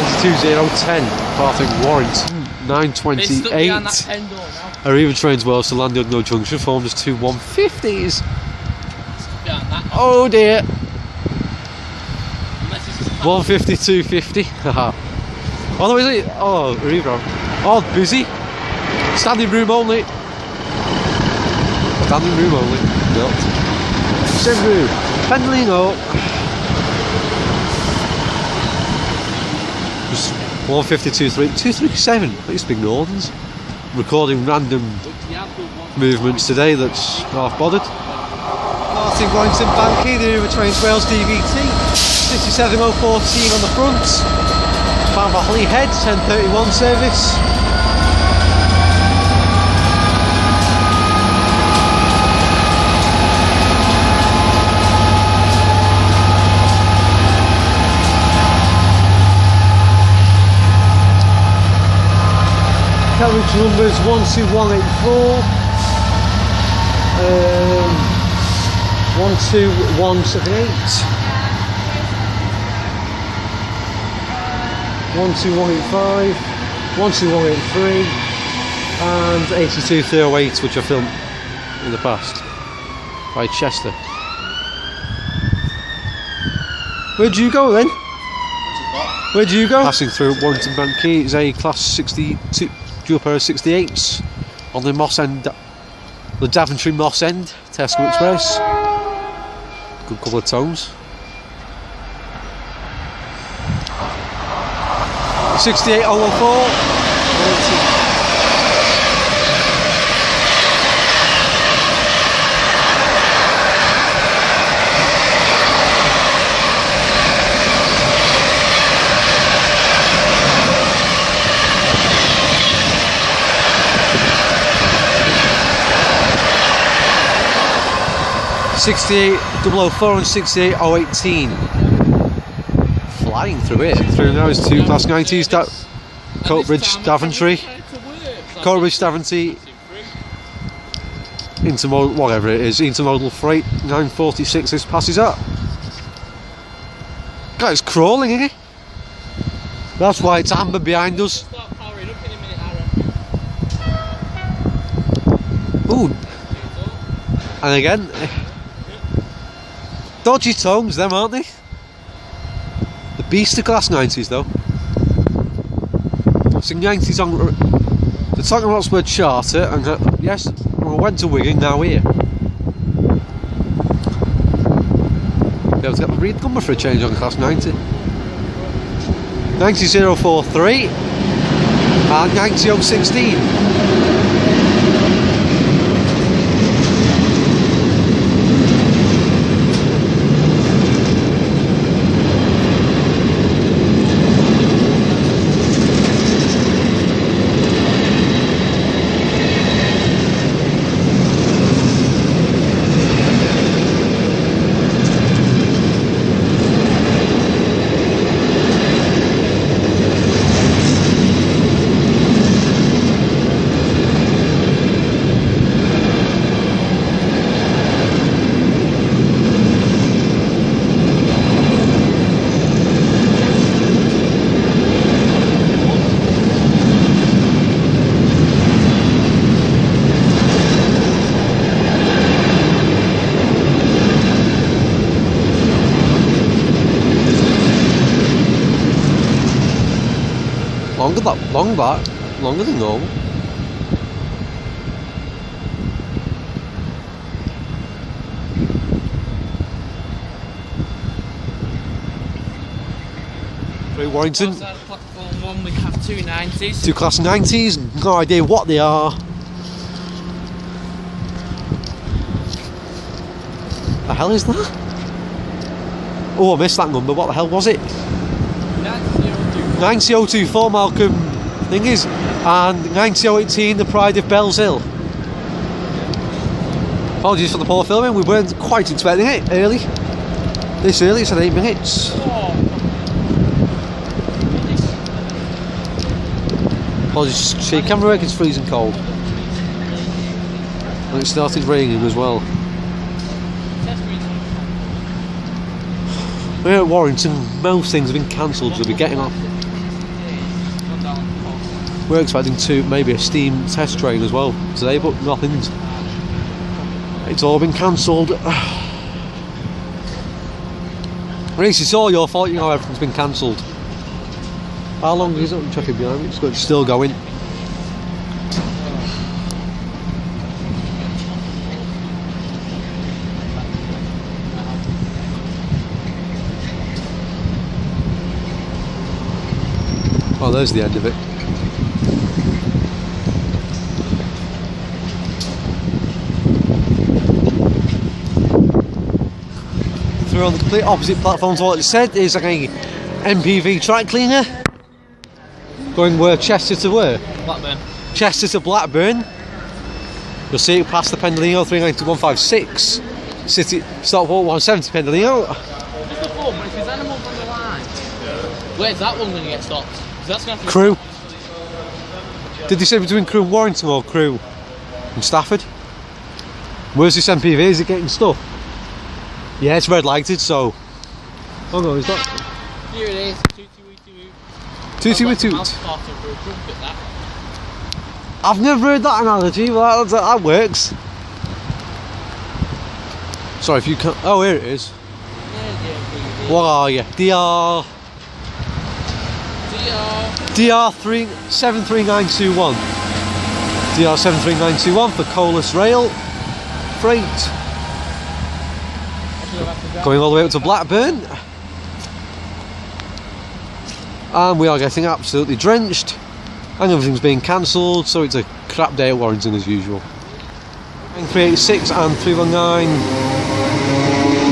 92.010, departing Warrington, 9:28. Arrivia trains Wales to Llandudno No Junction, formed as two 150s. Oh dear. 150, 250. Oh no, is it? Oh, Arrivia. Oh, busy. Standing room only. Standing room only. Built. Standing room. Pendling up. 150, 237. These big Northerns. Recording random movements today that's half bothered. Martin Warrington Banky, the Arrivia Trains Wales DVT. 67014 on the front. Bound for Holyhead, 10:31 service. Carriage numbers 12184, 12178, 12185, 12183 and 82308, which I filmed in the past by Chester. Where'd you go then? Where'd you go? Passing through Warrington Quay is a class 62 dual pair of 68s on the Moss End, the Daventry Moss End Tesco Express. Good couple of tones. 68014. 68004 and 68018. Flying through it. Through now is two class 90s. Coatbridge Daventry. Coatbridge Daventry. Intermodal, whatever it is. Intermodal freight. 946. This passes up. God, it's crawling, isn't it? That's why it's amber behind us. Ooh. And again. Dodgy tones, them, aren't they? The beast of class 90s, though. So 90s on the Tottenham Hotspur Charter, and yes, we went to Wigan, now here. Be able to get the read number for a change on class 90. 90043 and 90016. Longer than normal. Through Warrington. Platform 1 we have two 90s. Two class 90s, no idea what they are. The hell is that? Oh, I missed that number, what the hell was it? 90024 Malcolm thingies, and 90018 the Pride of Bells Hill. Apologies for the poor filming, we weren't quite expecting it early. This early, it's at 8 minutes. Apologies, see, camera work is freezing cold. And it started raining as well. We're at Warrington, most things have been cancelled, you'll be getting off. We're expecting maybe a steam test train as well today, but nothing's. It's all been cancelled. Reese, it's all your fault, you know, everything's been cancelled. How long is it? I'm checking behind me, it's still going. Oh, there's the end of it. Through on the complete opposite platform to what it said, is like a MPV track cleaner. Going where? Chester to where? Blackburn. Chester to Blackburn. You'll see it past the Pendolino 390-156. City Stockport 170 Pendolino. Just a phone, but if there's animals on the line, where's that one going to get stopped? That's going to Crew. Did they say between Crew and Warrington or Crew and Stafford? Where's this MPV? Is it getting stuck? Yeah, it's red lighted, so. Oh no, is that? Here it is. 222. That. I've never heard that analogy, but that works. Sorry if you can't. Oh, here it is. What are you? DR 73921. DR 73921 for Colas Rail Freight. Going all the way up to Blackburn. And we are getting absolutely drenched. And everything's being cancelled, so it's a crap day at Warrington as usual. 386 and 319.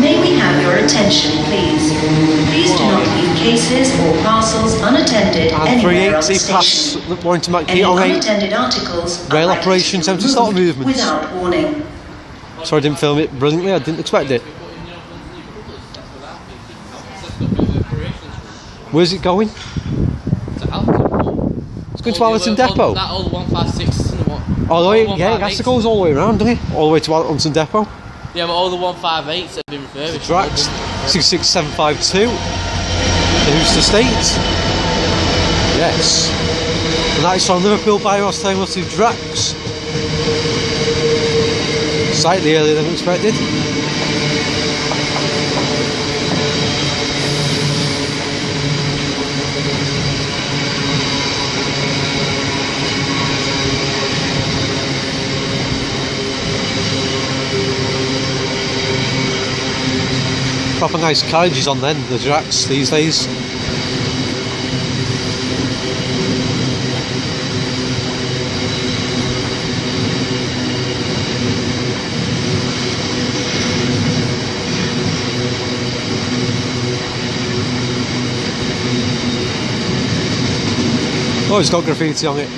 May we have your attention, please? Please do not leave cases or parcels unattended And anywhere on the 380 past station. Warrington Any Quay on unattended articles rail are likely operations, to be empty stop removed movements. without warning. Sorry I didn't film it brilliantly, I didn't expect it. Where's it going? It's going to Allerton Depot. That old 156 and what? All the way, yeah, it has to go all the way around, doesn't it? All the way to Allerton Depot. Yeah, but all the 158s have been refurbished. Drax 66752. The Houston Estate. Yes. And that is from Liverpool by Ross Taylor to Drax. Slightly earlier than expected. Proper nice carriages on then, the Drax these days. Oh, it's got graffiti on it.